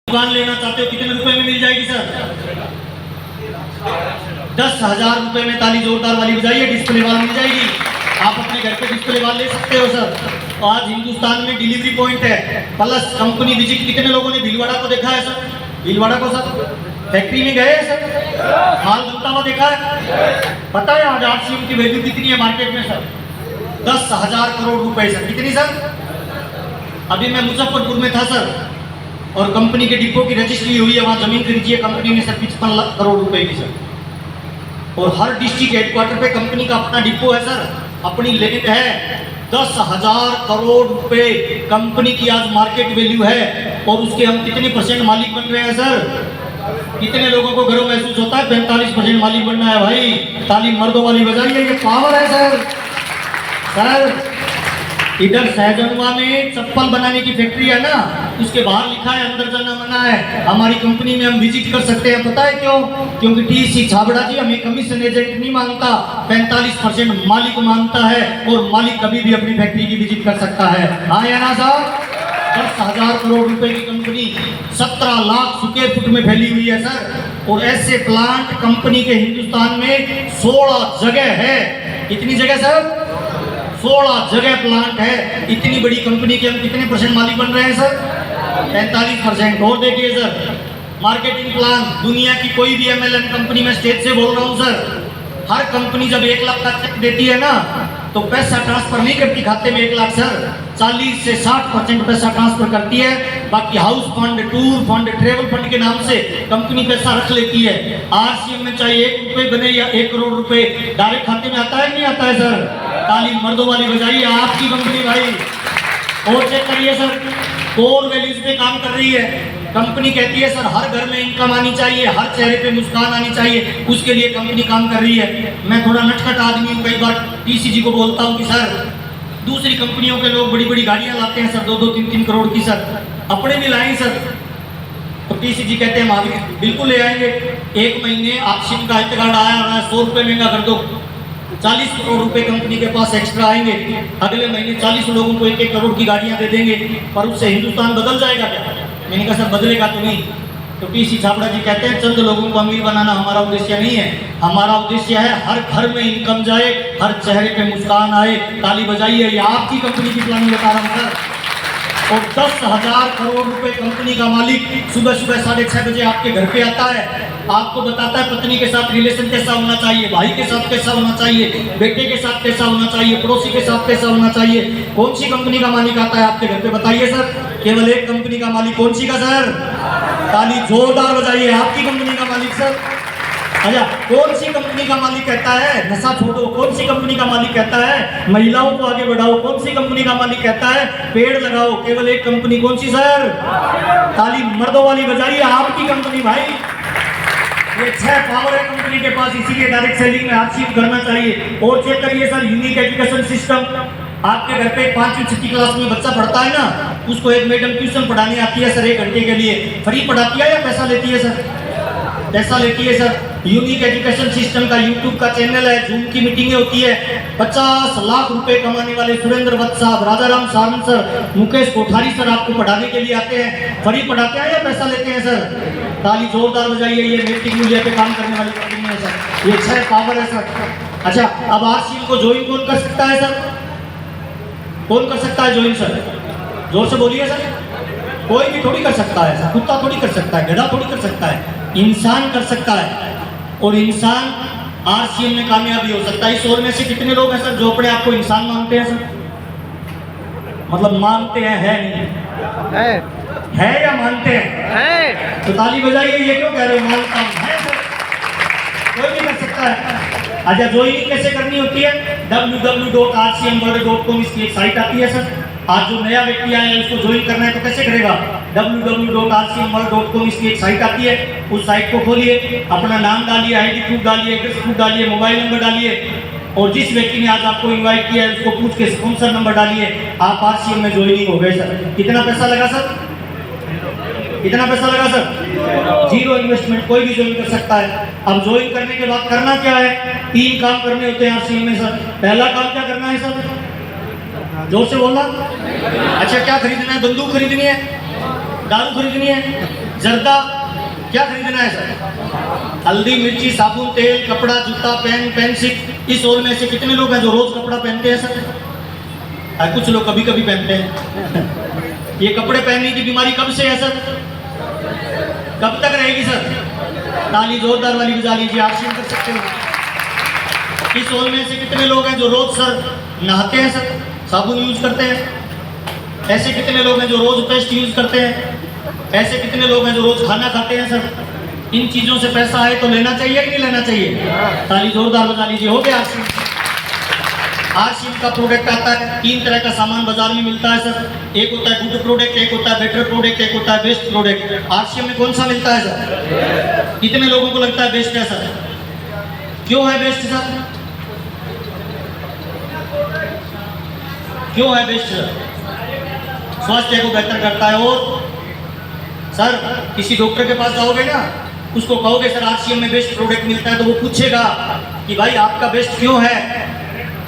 दुकान लेना चाहते हो कितने रुपए में मिल जाएगी सर? 10,000 रुपए में ताली जोरदार वाली बजाइए, डिस्प्ले वाल मिल जाएगी। आप अपने घर पे डिस्प्ले वाल ले सकते हो सर। तो आज हिंदुस्तान में डिलीवरी पॉइंट है, प्लस कंपनी विजिट। कितने लोगों ने भीलवाड़ा को देखा है सर? भीलवाड़ा को सर फैक्ट्री में गए हैं सर, माल बनता हुआ देखा है? पता है आज आरसीएम की वैल्यू कितनी है मार्केट में सर? 10,000 करोड़ रुपए सर। कितनी सर? अभी मैं मुजफ्फरपुर में था सर, और कंपनी के डिपो की रजिस्ट्री हुई है, वहाँ जमीन खरीदी है कंपनी ने सर 55 करोड़ रुपए की सर। और हर डिस्ट्रिक्ट हेडक्वार्टर पे कंपनी का अपना डिपो है सर, अपनी लिमिट है। 10,000 करोड़ रुपए कंपनी की आज मार्केट वैल्यू है, और उसके हम कितने परसेंट मालिक बन रहे हैं सर? कितने लोगों को गर्व महसूस होता है? 45% मालिक बनना है भाई। ताली मर्दों वाली बजाइए, ये पावर है सर। सर इधर सहजनवा में चप्पल बनाने की फैक्ट्री है ना, उसके बाहर लिखा है अंदर जाना मना है। हमारी कंपनी में हम विजिट कर सकते हैं, पता है क्यों? क्योंकि टीसी छाबड़ा जी हमें कमीशन एजेंट नहीं मांगता, 45% मालिक मांगता है, और मालिक कभी भी अपनी फैक्ट्री की विजिट कर सकता है। हाँ या ना साहब? 10,000 करोड़ रुपए की कंपनी 17 लाख स्क्वायर फुट में फैली हुई है सर। और ऐसे प्लांट कंपनी के हिंदुस्तान में 16 जगह है। कितनी जगह सर? 16 जगह प्लांट है। इतनी बड़ी कंपनी के हम कितने परसेंट मालिक बन रहे हैं सर? 45%। और देखिए सर, मार्केटिंग प्लान दुनिया की कोई भी एमएलएम कंपनी में स्टेज से बोल रहा हूँ सर, हर कंपनी जब 1 लाख का चेक देती है ना, तो पैसा ट्रांसफर नहीं करती खाते में 1 लाख सर, 40 से 60% पैसा ट्रांसफर करती है। बाकी house fund, tour fund, travel fund के नाम से कंपनी पैसा रख लेती है। आरसीएम में चाहे 1 रुपए बने या 1 करोड़ रुपए डायरेक्ट खाते में आता है नहीं आता है सर? ताली मर्दों वाली बजाइए, आपकी कंपनी भाई। और चेक करिए सर, कोर वैल्यूज पे काम कर रही है कंपनी। कहती है सर हर घर में इनकम आनी चाहिए, हर चेहरे पे मुस्कान आनी चाहिए, उसके लिए कंपनी काम कर रही है। मैं थोड़ा नटखट आदमी हूँ, कई बार टीसीजी को बोलता हूँ कि सर दूसरी कंपनियों के लोग बड़ी बड़ी गाड़ियां लाते हैं सर, 2-2, 3-3 करोड़ की सर, अपने भी लाएं सर। तो टीसीजी कहते हैं महावीर बिल्कुल ले आएंगे। 1 महीने आरसीएम का हेल्थ कार्ड आया है, 100 रुपये महंगा कर दो, 40 करोड़ रुपए कंपनी के पास एक्स्ट्रा आएंगे। अगले महीने 40 लोगों को 1-1 करोड़ की गाड़ियां दे देंगे। पर उससे हिंदुस्तान बदल जाएगा क्या? मैंने कहा सर बदलेगा तो नहीं। तो टीसी छाबड़ा जी कहते हैं चंद लोगों को अमीर बनाना हमारा उद्देश्य नहीं है, हमारा उद्देश्य है हर घर में इनकम जाए, हर चेहरे पे मुस्कान आए। ताली बजाइए, ये आपकी कंपनी की प्लानिंग बता रहा हूँ सर। और 10,000 करोड़ रुपए कंपनी का मालिक सुबह सुबह 6:30 बजे आपके घर पे आता है, आपको बताता है पत्नी के साथ रिलेशन कैसा होना चाहिए, भाई के साथ कैसा होना चाहिए, बेटे के साथ कैसा होना चाहिए, पड़ोसी के साथ कैसा होना चाहिए। कौन सी कंपनी का मालिक आता है आपके घर पे? बताइए सर। केवल एक कंपनी का मालिक। कौन सी का सर? ताली जोरदार बजाइए, आपकी कंपनी का मालिक सर। अच्छा, कौन सी कंपनी का मालिक कहता है नशा छोड़ो? कौन सी कंपनी का मालिक कहता है महिलाओं को आगे बढ़ाओ? कौन सी कंपनी का मालिक कहता है पेड़ लगाओ? केवल एक कंपनी। कौन सी सर? ताली मर्दों वाली बजाइए, आपकी कंपनी भाई। ये 6 पावर है कंपनी के पास, इसीलिए डायरेक्ट सेलिंग में आरसीएम करना चाहिए। और चेक करिए सर, यूनिक एजुकेशन सिस्टम। आपके घर पे 5वीं 6वीं क्लास में बच्चा पढ़ता है ना, उसको एक मैडम ट्यूशन पढ़ाने आती है सर 1 घंटे के लिए। फ्री पढ़ाती है या पैसा लेती है सर? पैसा लेती है सर। यूनिक एजुकेशन सिस्टम का यूट्यूब का चैनल है, जूम की मीटिंगें होती है। 50 लाख रुपए कमाने वाले सुरेंद्र वत्स साहब, राजाराम सारंग सर, मुकेश कोठारी सर आपको पढ़ाने के लिए आते हैं। फ्री पढ़ाते हैं या पैसा लेते हैं सर? ताली जोरदार बजाइए, ये नैतिक मूल्य पे काम करने वाली कंपनी है सर। ये 6 पावर है सर। अच्छा, अब आरसीएम को ज्वाइन कौन कर सकता है सर? कौन कर सकता है ज्वाइन सर? जोर से बोलिए सर। कोई भी थोड़ी कर सकता है सर, कुत्ता थोड़ी कर सकता है, गधा थोड़ी कर सकता है, इंसान कर सकता है। और इंसान आरसीएम में कामयाबी हो सकता है। इस ओर में से कितने लोग हैं सर जो अपने आप को इंसान मानते हैं सर? मतलब मानते हैं, है नहीं है या मानते हैं? तो ताली बजाइए। ये क्यों कह रहे हो मानता हूं? है सर, कोई भी कर सकता है। अच्छा, ज्वाइनिंग कैसे करनी होती है? www.rcmworld.com इसकी एक साइट आती है सर। आज जो नया व्यक्ति आया है उसको ज्वाइन करना है तो कैसे करेगा? www.rcmworld.com इसकी एक साइट आती है, उस साइट को खोलिए, अपना नाम डालिए, आईडी प्रूफ डालिए, एड्रेस प्रूफ डालिए, मोबाइल नंबर डालिए, और जिस व्यक्ति ने आज आपको इनवाइट किया है उसको पूछ के स्पॉन्सर नंबर डालिए। आप आरसीएम में ज्वाइनिंग हो गए सर। कितना पैसा लगा सर? कितना पैसा लगा सर? 0 इन्वेस्टमेंट, कोई भी ज्वाइन कर सकता है। अब ज्वाइन करने के बाद करना क्या है? 3 काम करने होते हैं आरसीएम में सर। पहला काम क्या करना है सर? जोर से बोलना। अच्छा, क्या खरीदना है? बंदूक खरीदनी है, दारू खरीदनी है, जर्दा, क्या खरीदना है सर? हल्दी, मिर्ची, साबुन, तेल, कपड़ा, जूता, पेन, पेंसिल। इस हॉल में से कितने लोग हैं जो रोज कपड़ा पहनते हैं सर? कुछ लोग कभी कभी पहनते हैं। ये कपड़े पहनने की बीमारी कब से है सर? कब तक रहेगी सर? ताली जोरदार वाली बजा लीजिए, आप शेयर कर सकते हो। इस हॉल में से कितने लोग हैं जो रोज सर नहाते हैं सर, साबुन यूज करते हैं? ऐसे कितने लोग हैं जो रोज पेस्ट यूज करते हैं? ऐसे कितने लोग हैं जो रोज खाना खाते हैं सर? इन चीजों से पैसा आए तो लेना चाहिए कि नहीं लेना चाहिए? ताली जोरदार बजा लीजिए। हो गया आरसीएम। आरसीएम का प्रोडक्ट आता है, 3 तरह का सामान बाजार में मिलता है सर। एक होता है गुड प्रोडक्ट, एक होता है बेटर प्रोडक्ट, एक होता है बेस्ट प्रोडक्ट। आरसीएम में कौन सा मिलता है सर? कितने लोगों को लगता है बेस्ट है सर? क्यों है बेस्ट सर? क्यों है बेस्ट सर? स्वास्थ्य को बेहतर करता है। और सर किसी डॉक्टर के पास जाओगे ना, उसको कहोगे सर आरसीएम में बेस्ट प्रोडक्ट मिलता है, तो वो पूछेगा कि भाई आपका बेस्ट क्यों है?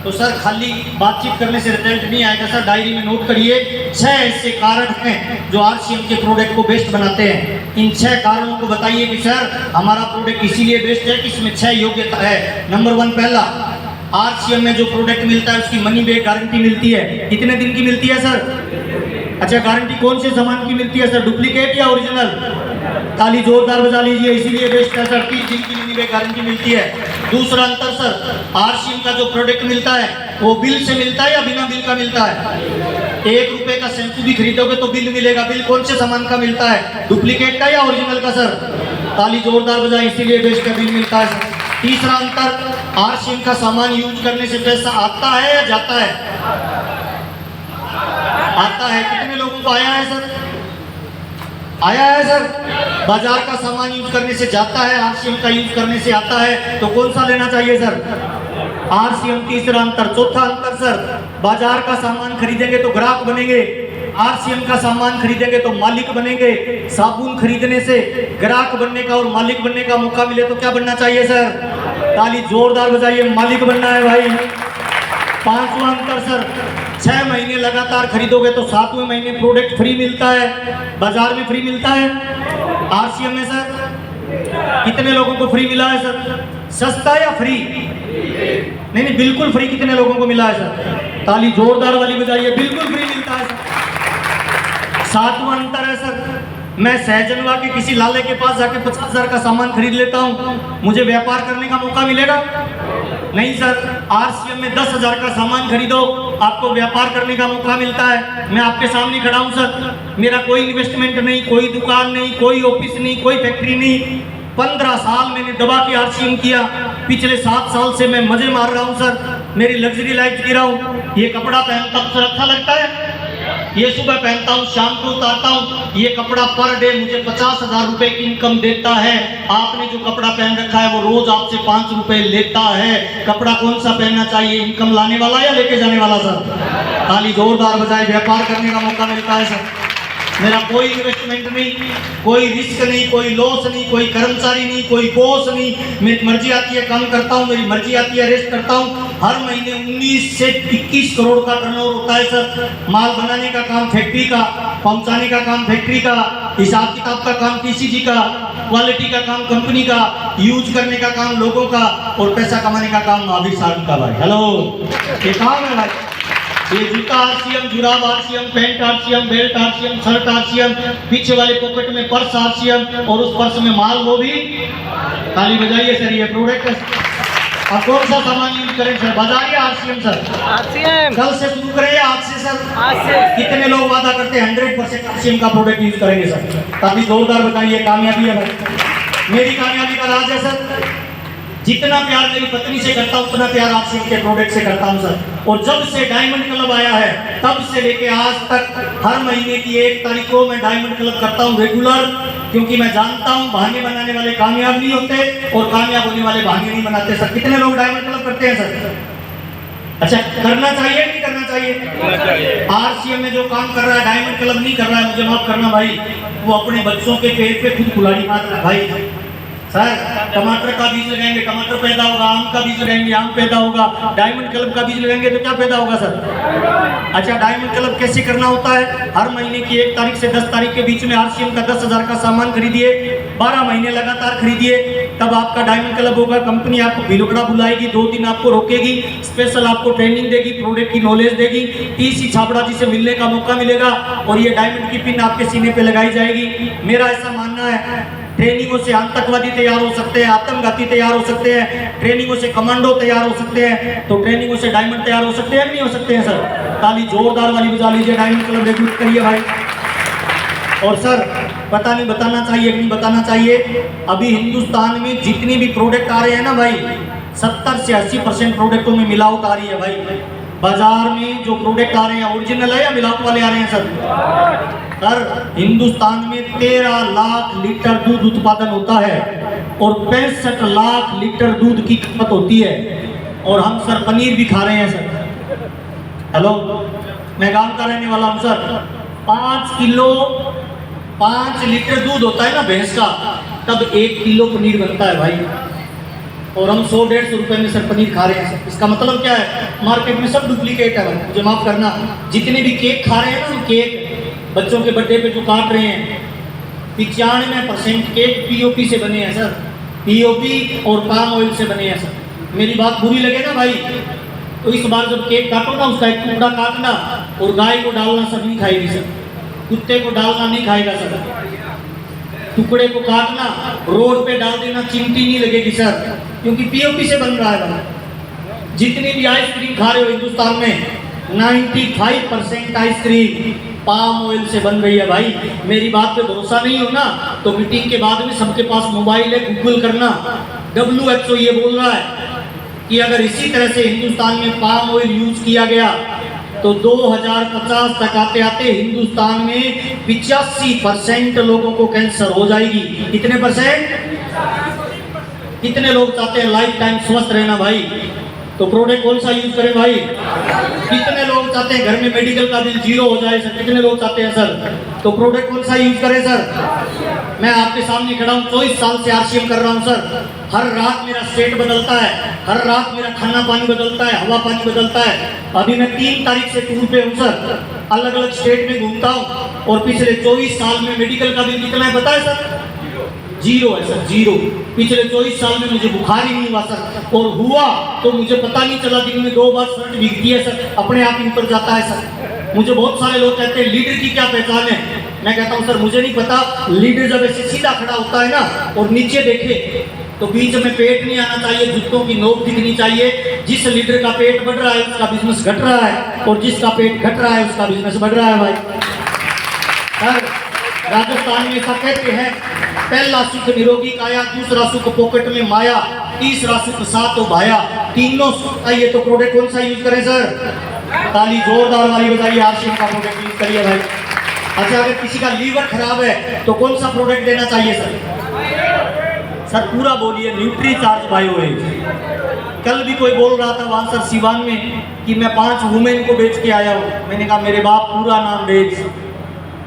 तो सर खाली बातचीत करने से रिजल्ट नहीं आएगा सर, डायरी में नोट करिए 6 ऐसे कारण हैं जो आरसीएम के प्रोडक्ट को बेस्ट बनाते हैं। इन 6 कारणों को बताइए कि सर हमारा प्रोडक्ट इसीलिए बेस्ट है कि इसमें 6 योग्यता है। नंबर 1, पहला, आरसीएम में जो प्रोडक्ट मिलता है उसकी मनी बैक गारंटी मिलती है। कितने दिन की मिलती है सर? अच्छा, गारंटी कौन से सामान की मिलती है सर, डुप्लीकेट या ओरिजिनल? ताली जोरदार बजा लीजिए, इसीलिए बेस्ट है सर, 30 दिन की मनी बैक गारंटी मिलती है। दूसरा अंतर सर, आरसीएम का जो प्रोडक्ट मिलता है वो बिल से मिलता है या बिना बिल का मिलता है? 1 रुपए का शैम्पू भी खरीदोगे तो बिल मिलेगा। बिल कौन से सामान का मिलता है, डुप्लीकेट का या ओरिजिनल का सर? ताली जोरदार बजाए, इसीलिए बेस्ट का बिल मिलता है सर। तीसरा अंतर, आरसीएम का सामान यूज करने से पैसा आता है या जाता है? आता है। कितने लोगों को आया है सर? आया है सर। बाजार का सामान यूज करने से जाता है, आरसीएम का यूज करने से आता है। तो कौन सा लेना चाहिए सर? आरसीएम। तीसरा अंतर। चौथा अंतर सर, बाजार का सामान खरीदेंगे तो ग्राहक बनेंगे, आरसीएम का सामान खरीदेंगे तो मालिक बनेंगे। साबुन खरीदने से ग्राहक बनने का और मालिक बनने का मौका मिले तो क्या बनना चाहिए सर? ताली जोरदार बजाइए, मालिक बनना है भाई। पांचवा अंतर सर, 6 महीने लगातार खरीदोगे तो 7वें महीने प्रोडक्ट फ्री मिलता है। बाजार में फ्री मिलता है, आरसीएम में सर कितने लोगों को फ्री मिला है सर? सस्ता या फ्री? नहीं, बिल्कुल फ्री। कितने लोगों को मिला है सर? ताली जोरदार वाली बजाइए, बिल्कुल फ्री मिलता है सर। 7वां अंतर है सर, मैं सहजनवा के किसी लाले के पास जाके 50,000 का सामान खरीद लेता हूँ, मुझे व्यापार करने का मौका मिलेगा? नहीं सर। आरसीएम में 10,000 का सामान खरीदो, आपको व्यापार करने का मौका मिलता है। मैं आपके सामने खड़ा हूं सर, मेरा कोई इन्वेस्टमेंट नहीं, कोई दुकान नहीं, कोई ऑफिस नहीं, कोई फैक्ट्री नहीं। 15 साल मैंने दबा के आरसीएम किया। पिछले 7 साल से मैं मजे मार रहा हूं सर, मेरी लग्जरी लाइफ जी रहा हूं। ये कपड़ा पहनता हूं सर, अच्छा लगता है। ये सुबह पहनता हूँ, शाम को उतारता हूँ। ये कपड़ा पर डे मुझे 50,000 रुपए की इनकम देता है। आपने जो कपड़ा पहन रखा है वो रोज आपसे 5 रुपए लेता है। कपड़ा कौन सा पहनना चाहिए, इनकम लाने वाला या लेके जाने वाला सर? ताली जोरदार बजाए, व्यापार करने का मौका मिलता है सर। मेरा कोई इन्वेस्टमेंट नहीं, कोई रिस्क नहीं, कोई लॉस नहीं, कोई कर्मचारी नहीं, कोई बॉस नहीं। मेरी मर्जी आती है काम करता हूँ, मेरी मर्जी आती है रेस्ट करता हूँ। हर महीने 19 से 21 करोड़ का टर्नओवर होता है सर। माल बनाने का काम फैक्ट्री का, पहुंचाने का काम फैक्ट्री का, हिसाब किताब का काम टीसीजी का, क्वालिटी का काम कंपनी का, यूज करने का काम लोगों का, और पैसा कमाने का काम महावीर साहब का। भाई हेलो, ये काम है भाई। ये जूता आरसीएम, जुराब RCM, pant RCM, belt RCM, shirt RCM, पीछे वाले पॉकेट में पर्स आरसीएम, और उस पर्स में माल वो भी। ताली बजाइए सर, ये प्रोडक्ट है। अब कौन सा सामान यूज करें सर, बाजार या आरसीएम सर? आरसीएम। कल से शुरू करें या आज से सर? आज से। कितने लोग वादा करते हैं 100% आरसीएम का प्रोडक्ट यूज करेंगे सर? ताकि जोरदार बताइए, कामयाबी है भाई। मेरी कामयाबी का राज है सर, जितना प्यार मेरी पत्नी से करता हूँ उतना प्यार आरसीएम के प्रोडक्ट से करता हूँ सर। और जब से डायमंड क्लब आया है तब से लेके आज तक हर महीने की 1 तारीख को मैं डायमंड क्लब करता हूँ रेगुलर, क्योंकि मैं जानता हूँ बहाने बनाने वाले कामयाब नहीं होते और कामयाब होने वाले बहाने नहीं बनाते सर। कितने लोग डायमंड क्लब करते हैं सर? अच्छा, करना चाहिए नहीं करना चाहिए? आरसीएम में जो काम कर रहा है डायमंड क्लब नहीं कर रहा है, मुझे माफ करना भाई, वो अपने बच्चों के पेट पे खुद कुल्हाड़ी मार रहा है भाई। सर टमाटर का बीज लगाएंगे टमाटर पैदा होगा, आम का बीज लगाएंगे आम पैदा होगा, डायमंड क्लब का बीज लगाएंगे तो क्या पैदा होगा सर? अच्छा, डायमंड क्लब कैसे करना होता है? हर महीने की 1 तारीख से 10 तारीख के बीच में RCM का 10,000 का सामान खरीदिए, 12 महीने लगातार खरीदिए, तब आपका डायमंड क्लब होगा। कंपनी आपको भिलुकड़ा बुलाएगी, 2 दिन आपको रोकेगी, स्पेशल आपको ट्रेनिंग देगी, प्रोडक्ट की नॉलेज देगी, TC छाबड़ा जी से मिलने का मौका मिलेगा और ये डायमंड की पिन आपके सीने पे लगाई जाएगी। मेरा ऐसा मानना है, ट्रेनिंगों से आतंकवादी तैयार हो सकते हैं, आतंकघाती तैयार हो सकते हैं, ट्रेनिंगों से कमांडो तैयार हो सकते हैं, तो ट्रेनिंगों से डायमंड तैयार हो सकते हैं कि नहीं हो सकते हैं सर? ताली जोरदार वाली बजा लीजिए, डायमंड क्लब रिक्रूट करिए भाई। और सर पता नहीं बताना चाहिए कि नहीं बताना चाहिए, अभी हिंदुस्तान में जितने भी प्रोडक्ट आ रहे हैं ना भाई, 70 से 80% प्रोडक्टों में मिलावट आ रही है भाई। बाजार में जो प्रोडक्ट आ रहे हैं ओरिजिनल है या मिलावट वाले आ रहे हैं सर? सर हिंदुस्तान में 13 लाख लीटर दूध उत्पादन होता है और 65 लाख लीटर दूध की खपत होती है, और हम सर पनीर भी खा रहे हैं सर। हेलो, मैं गांव का रहने वाला हूँ सर। 5 लीटर दूध होता है ना भैंस का, तब 1 किलो पनीर बनता है भाई, और हम 100-150 रुपए में सर पनीर खा रहे हैं सर। इसका मतलब क्या है? मार्केट में सब डुप्लीकेट है भाई। मुझे माफ करना, जितने भी केक खा रहे हैं ना, केक बच्चों के बर्थडे पे जो काट रहे हैं, 95% केक POP से बने हैं सर, POP और पाम ऑयल से बने हैं सर। मेरी बात बुरी लगे ना भाई, तो इस बार जब केक काटो ना, उसका एक टुकड़ा काटना और गाय को डालना सर नहीं खाएगी सर, कुत्ते को डालना नहीं खाएगा सर, टुकड़े को काटना रोड पे डाल देना, चिमटी नहीं लगेगी सर, क्योंकि POP से बन रहा है भाई। जितनी भी आइसक्रीम खा रहे हो हिंदुस्तान में, 95% आइसक्रीम पाम ऑयल से बन रही है भाई। मेरी बात पे भरोसा नहीं हो ना, तो मीटिंग के बाद में सबके पास मोबाइल है, गूगल करना। WHO ये बोल रहा है कि अगर इसी तरह से हिंदुस्तान में पाम ऑयल यूज किया गया तो 2050 तक आते आते हिंदुस्तान में 85% लोगों को कैंसर हो जाएगी। कितने %? कितने लोग चाहते हैं लाइफ टाइम स्वस्थ रहना भाई? तो प्रोडक्ट कौन सा यूज करें भाई? कितने लोग चाहते हैं घर में मेडिकल का बिल 0 हो जाए सर? कितने लोग चाहते हैं सर? तो प्रोडक्ट कौन सा यूज करें सर? मैं आपके सामने खड़ा हूँ, 24 साल से RCM कर रहा हूँ सर। हर रात मेरा स्टेट बदलता है, हर रात मेरा खाना पानी बदलता है, हवा पानी बदलता है। अभी मैं 3 तारीख से टूर पे हूँ सर, अलग अलग स्टेट में घूमता हूँ, और पिछले 24 साल में मेडिकल का बिल कितना है पता है सर? 0 है सर, 0। पिछले 24 साल में मुझे बुखार ही नहीं हुआ सर, और हुआ तो मुझे पता नहीं चला, दिन में 2 बार शर्ट भीगती है सर, अपने आप ही उतर जाता है सर। मुझे बहुत सारे लोग कहते हैं लीडर की क्या पहचान है? मैं कहता हूँ सर मुझे नहीं पता। लीडर जब ऐसे सीधा खड़ा होता है ना और नीचे देखे तो बीच में पेट नहीं आना चाहिए, जूतों की नोक दिखनी चाहिए। जिस लीडर का पेट बढ़ रहा है उसका बिजनेस घट रहा है, और जिसका पेट घट रहा है उसका बिजनेस बढ़ रहा है भाई। सर राजस्थान में ऐसा कहते हैं, पहला सुख निरोगी काया, दूसरा सुख पॉकेट में माया, तीसरा सुख साथ भाया, तीनों सुख चाहिए तो प्रोडक्ट कौन सा यूज करें सर? ताली जोरदार वाली बजाइए, RCM का प्रोडक्ट यूज करिए भाई। अच्छा, अगर किसी का लीवर खराब है तो कौन सा प्रोडक्ट देना चाहिए सर? सर पूरा बोलिए। न्यूट्रीचार्ज बायोएज। कल भी कोई बोल रहा था वहाँ सर सिवान में कि मैं 5 वुमेन को बेच के आया हूँ। मैंने कहा मेरे बाप पूरा नाम बेच,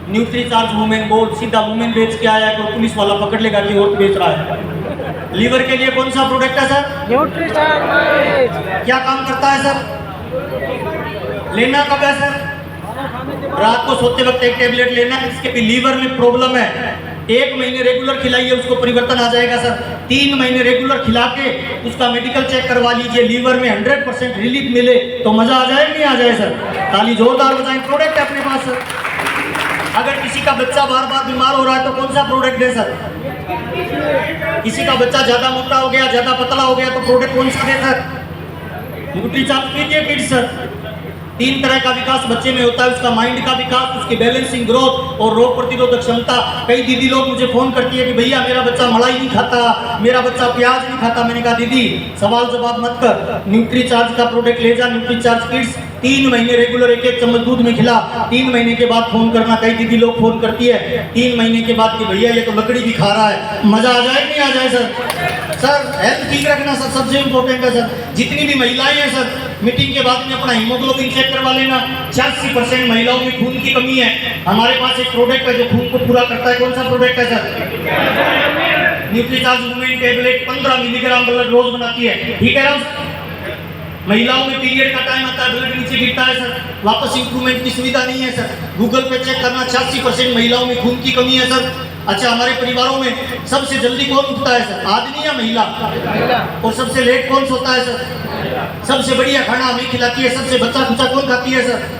न्यूट्रीचार्ज वुमेन बोल, सीधा वुमेन बेच के आया तो पुलिस वाला पकड़ लेगा कि और बेच रहा है। लीवर के लिए कौन सा प्रोडक्ट है सर? न्यूट्रीचार्ज। क्या काम करता है सर? लेना कब है सर? रात को सोते वक्त 1 टेबलेट लेना। इसके भी लीवर में प्रॉब्लम है, 1 महीने रेगुलर खिलाइए, उसको परिवर्तन आ जाएगा सर। 3 महीने रेगुलर खिला के उसका मेडिकल चेक करवा लीजिए, लीवर में 100% रिलीफ मिले तो मजा आ जाए नहीं आ जाए सर? ताली जोरदार बजाएं। प्रोडक्ट है अपने पास सर। अगर किसी का बच्चा बार बार बीमार हो रहा है तो कौन सा प्रोडक्ट दे सर? किसी का बच्चा ज्यादा मोटा हो गया, ज्यादा पतला हो गया तो प्रोडक्ट कौन सा दे सर? न्यूट्रीचार्ज कीजिए किड्स सर। 3 तरह का विकास बच्चे में होता है, उसका माइंड का विकास, उसकी बैलेंसिंग ग्रोथ और रोग प्रतिरोधक क्षमता। कई दीदी लोग मुझे फोन करती है कि भैया मेरा बच्चा मलाई नहीं खाता, मेरा बच्चा प्याज नहीं खाता। मैंने कहा दीदी सवाल जवाब मत कर, न्यूट्रीचार्ज का प्रोडक्ट ले जा, न्यूट्रीचार्ज किड्स। 3 महीने रेगुलर 1-1 चम्मच दूध में खिला। 3 महीने के बाद फोन करना। कई दीदी लोग फोन करती है 3 महीने के बाद कि भैया ये तो लकड़ी भी खा रहा है, मजा आ जाए नहीं आ जाए सर? सर हेल्थ ठीक रखना सर सबसे इम्पोर्टेंट है सर। जितनी भी महिलाएं हैं सर, मीटिंग के बाद में अपना हीमोग्लोबिन चेक करवा लेना। 86% महिलाओं में खून की कमी है। हमारे पास एक प्रोडक्ट है जो खून को पूरा करता है। कौन सा प्रोडक्ट है sir? Nutricharge women tablet 15 milligram blood रोज बनाती है, ठीक है ना। महिलाओं में पीरियड का टाइम आता है, ब्लड नीचे गिरता है सर, वापस इंप्रूवमेंट की सुविधा नहीं है सर। गूगल पे चेक करना, 86% महिलाओं में खून की कमी है सर। अच्छा, हमारे परिवारों में सबसे जल्दी कौन उठता है सर, आदमी या महिला? और सबसे लेट कौन सोता है सर? सबसे बढ़िया खाना हमें खिलाती है, सबसे बच्चा खुचा कौन खाती है सर?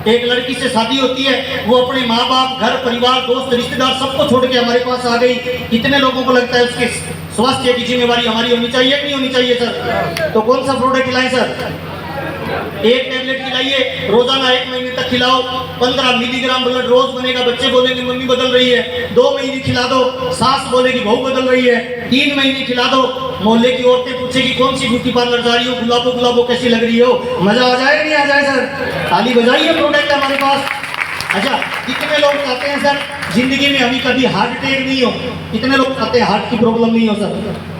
एक लड़की से शादी होती है, वो अपने माँ बाप, घर परिवार, दोस्त रिश्तेदार सबको छोड़ के हमारे पास आ गई। कितने लोगों को लगता है उसके स्वास्थ्य की जिम्मेवारी हमारी होनी चाहिए कि नहीं होनी चाहिए सर? तो कौन सा प्रोडक्ट खिलाएं सर? एक टैबलेट खिलाइए, रोजाना 1 महीने तक खिलाओ, 15 मिलीग्राम ब्लड रोज बनेगा। बच्चे बोलेंगे मम्मी बदल रही है, 2 महीने खिला दो, सास बोलेगी बहू बदल रही है, 3 महीने खिला दो, मोहल्ले की औरतें पूछेगी कौन सी ब्यूटी पार्लर जा रही हो, गुलाबो गुलाबो कैसी लग रही हो। मजा आ जाएगा नहीं आ जाए सर? ताली बजाइए, प्रोडक्ट हमारे पास। अच्छा, कितने लोग चाहते हैं सर जिंदगी में हमें कभी हार्ट अटैक नहीं हो? कितने लोग चाहते हैं हार्ट की प्रॉब्लम नहीं हो सर?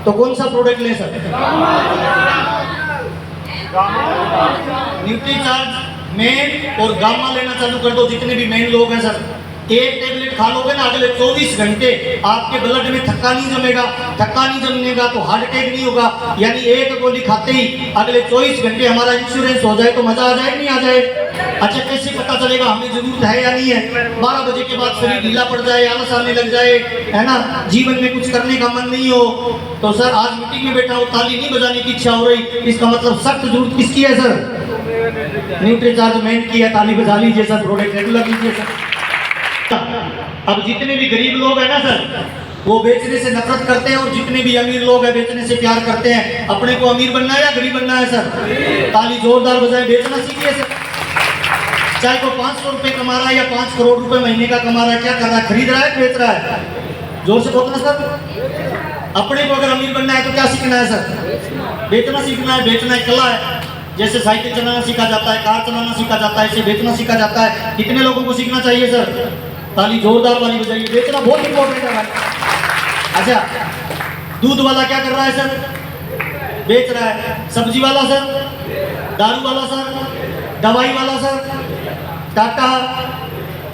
तो कौन सा प्रोडक्ट लें सर? न्यूट्रीचार्ज मेन और गामा लेना चालू कर दो। जितने भी मेन लोग हैं सर, एक टैबलेट खा लोगे ना, अगले 24 घंटे आपके ब्लड में थक्का नहीं जमेगा। थक्का नहीं जमेगा तो हार्ट अटैक नहीं होगा। यानी एक गोली खाते ही अगले 24 घंटे हमारा इंश्योरेंस हो जाए तो मजा आ जाए नहीं आ जाए? अच्छा, कैसे पता चलेगा हमें जरूरत है या नहीं है? 12 बजे के बाद शरीर ढीला पड़ जाए, आलस आने लग जाए, है ना, जीवन में कुछ करने का मन नहीं हो, तो सर आज मीटिंग में बैठा हो, ताली नहीं बजाने की इच्छा हो रही, इसका मतलब सख्त जरूरत किसकी है सर? न्यूट्रीचार्ज मेन की है। ताली बजा लीजिए सर, प्रोडक्ट रेगुलर लीजिए सर। अब जितने भी गरीब लोग हैं ना सर, वो बेचने से नफरत करते हैं, और जितने भी अमीर लोग हैं बेचने से प्यार करते हैं। अपने को अमीर बनना है या गरीब बनना है सर? ताली जोरदार बजाए, बेचना सीखिए सर। चाहे वो 500 रुपए कमा रहा है या 5 करोड़ रुपए महीने का कमा रहा है, क्या कर रहा है? खरीद रहा है, बेच रहा है? जोर से बोलना सर। अपने को अगर अमीर बनना है तो क्या सीखना है सर? बेचना सीखना है। बेचना एक कला है। जैसे साइकिल चलाना सीखा जाता है, कार चलाना सीखा जाता है, इसे बेचना सीखा जाता है। कितने लोगों को सीखना चाहिए सर? ताली जोरदार वाली बजाइए। बेचना बहुत इंपॉर्टेंट है भाई। अच्छा, दूध वाला क्या कर रहा है सर? बेच रहा है। सब्जी वाला सर? दारू वाला सर? दवाई वाला सर? टाटा,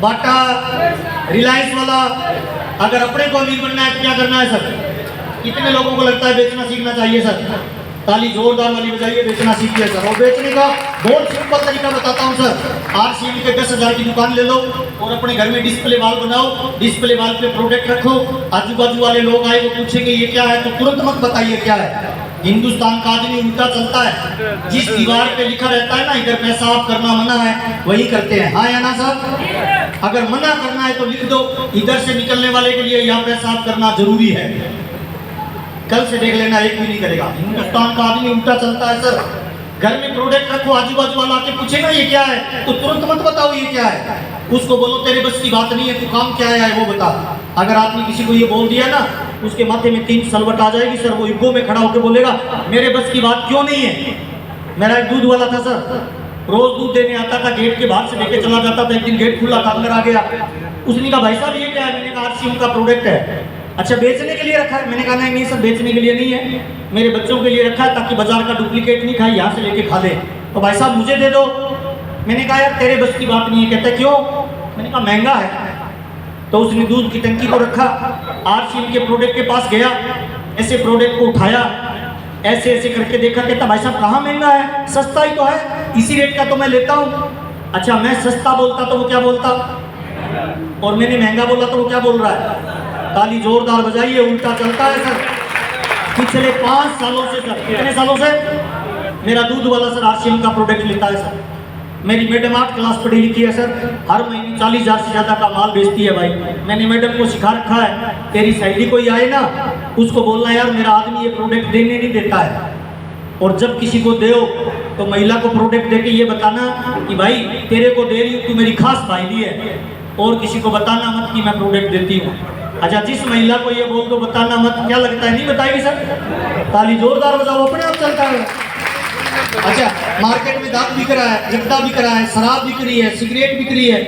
बाटा, रिलायंस वाला? अगर अपने को अमीर बनना है तो क्या करना है सर? कितने लोगों को लगता है बेचना सीखना चाहिए सर? ताली जोरदार वाली बजाइए, बेचना सीखिए सर। और बेचने का बहुत सिंपल तरीका बताता हूँ सर। आरसीएम के 10,000 की दुकान ले लो और अपने घर में डिस्प्ले वाल बनाओ। डिस्प्ले वाल पे प्रोडक्ट रखो। आजू बाजू वाले लोग आए, वो पूछेंगे ये क्या है, तो तुरंत मत बताइए क्या है। हिंदुस्तान का आदमी उल्टा चलता है। जिस दीवार पे लिखा रहता है ना इधर पेशाब करना मना है, वही करते हैं। हाँ या ना साहब? अगर मना करना है तो लिख दो इधर से निकलने वाले के लिए यहाँ पेशाब करना जरूरी है। कल से देख लेना, एक भी नहीं करेगा। हिंदुस्तान का आदमी उल्टा चलता है सर। घर में प्रोडक्ट रखो, आजू बाजू वाला आके पूछेगा ये क्या है, तो तुरंत मत बताओ ये क्या है। उसको बोलो तेरे बस की बात नहीं है, तू काम क्या है वो बता। अगर आपने किसी को ये बोल दिया ना, उसके माथे में 3 सलवट आ जाएगी सर। वो इग्गो में खड़ा होकर बोलेगा मेरे बस की बात क्यों नहीं है। मेरा एक दूध वाला था सर, रोज दूध देने आता था, गेट के बाहर से लेके चला जाता था। एक दिन गेट खुला था, अंदर आ गया। उसने कहा भाई साहब ये क्या है? मैंने कहा आरसीएम का प्रोडक्ट है। अच्छा, बेचने के लिए रखा है? मैंने कहा नहीं सर, बेचने के लिए नहीं है, मेरे बच्चों के लिए रखा है ताकि बाजार का डुप्लीकेट नहीं खाए, यहाँ से लेके खा ले। तो भाई साहब मुझे दे दो। मैंने कहा यार तेरे बस की बात नहीं है। कहता क्यों? मैंने कहा महंगा है। तो उसने दूध की टंकी को रखा, आरसीएम के प्रोडक्ट के पास गया, ऐसे प्रोडक्ट को उठाया, ऐसे ऐसे करके देखा, कहता भाई साहब कहाँ महंगा है, सस्ता ही तो है, इसी रेट का तो मैं लेता हूँ। अच्छा, मैं सस्ता बोलता तो वो क्या बोलता, और मैंने महंगा बोला तो वो क्या बोल रहा है? ताली जोरदार बजाइए। उल्टा चलता है सर। पिछले 5 सालों से सर, कितने सालों से मेरा दूध वाला सर आरसीएम का प्रोडक्ट लेता है सर। मेरी मैडम 8 क्लास पढ़ी लिखी है सर, हर महीने 40,000 से ज्यादा का माल बेचती है भाई। मैंने मैडम को सिखा रखा है, तेरी सहेली कोई आए ना उसको बोलना यार मेरा आदमी ये प्रोडक्ट देने नहीं देता है, और जब किसी को दो तो महिला को प्रोडक्ट देके ये बताना कि भाई तेरे को दे रही हूँ, तू मेरी खास भाईली है, और किसी को बताना मत कि मैं प्रोडक्ट देती हूँ। अच्छा, जिस महिला को ये बोल दो बताना मत, क्या लगता है नहीं बताएगी सर? ताली जोरदार बजाओ, अपने आप चलता है। अच्छा, मार्केट में दारू बिक रहा है, जर्दा बिक रहा है, शराब बिक रही है, सिगरेट बिक रही है।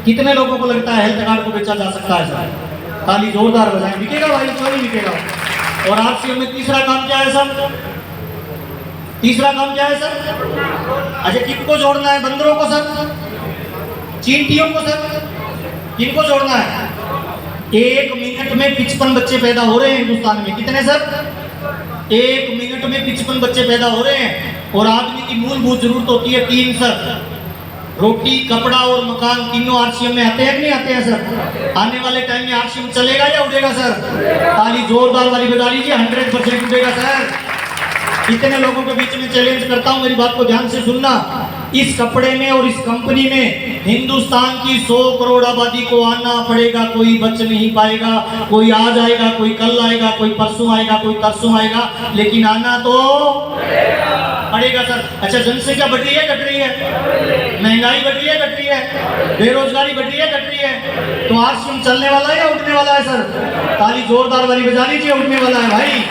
कितने लोगों को लगता है हेल्थ कार्ड को बेचा जा सकता है सर? ताली जोरदार बजाएं। बिकेगा भाई, क्यों नहीं बिकेगा? और आरसीएम में तीसरा काम क्या है सर? तीसरा काम क्या है सर? अच्छा, किनको जोड़ना है? बंदरों को सर? चींटियों को सर? किनको जोड़ना है? एक मिनट में 55 बच्चे पैदा हो रहे हैं हिंदुस्तान में। कितने सर? एक मिनट में 55 बच्चे पैदा हो रहे हैं। और आदमी की मूलभूत जरूरत होती है 3 सर, रोटी, कपड़ा और मकान। तीनों आरसीएम में आते हैं कि नहीं आते हैं सर? आने वाले टाइम में आरसीएम चलेगा या उड़ेगा सर? ताली जोरदार वाली बजा लीजिए, 100% उड़ेगा सर। इतने लोगों के बीच में चैलेंज करता हूं, मेरी बात को ध्यान से सुनना। इस कपड़े में और इस कंपनी में हिंदुस्तान की 100 करोड़ आबादी को आना पड़ेगा, कोई बच नहीं पाएगा। कोई आज आएगा, कोई कल आएगा, कोई परसों आएगा, कोई तरसों आएगा, लेकिन आना तो पड़ेगा सर। अच्छा, जनसंख्या बढ़ रही है, घट रही है? महंगाई बढ़ रही है, घट रही है? बेरोजगारी बढ़ रही है, घट रही है? तो आरसीएम चलने वाला है या उठने वाला है सर? ताली जोरदार वाली बजा लीजिए, उठने वाला है भाई।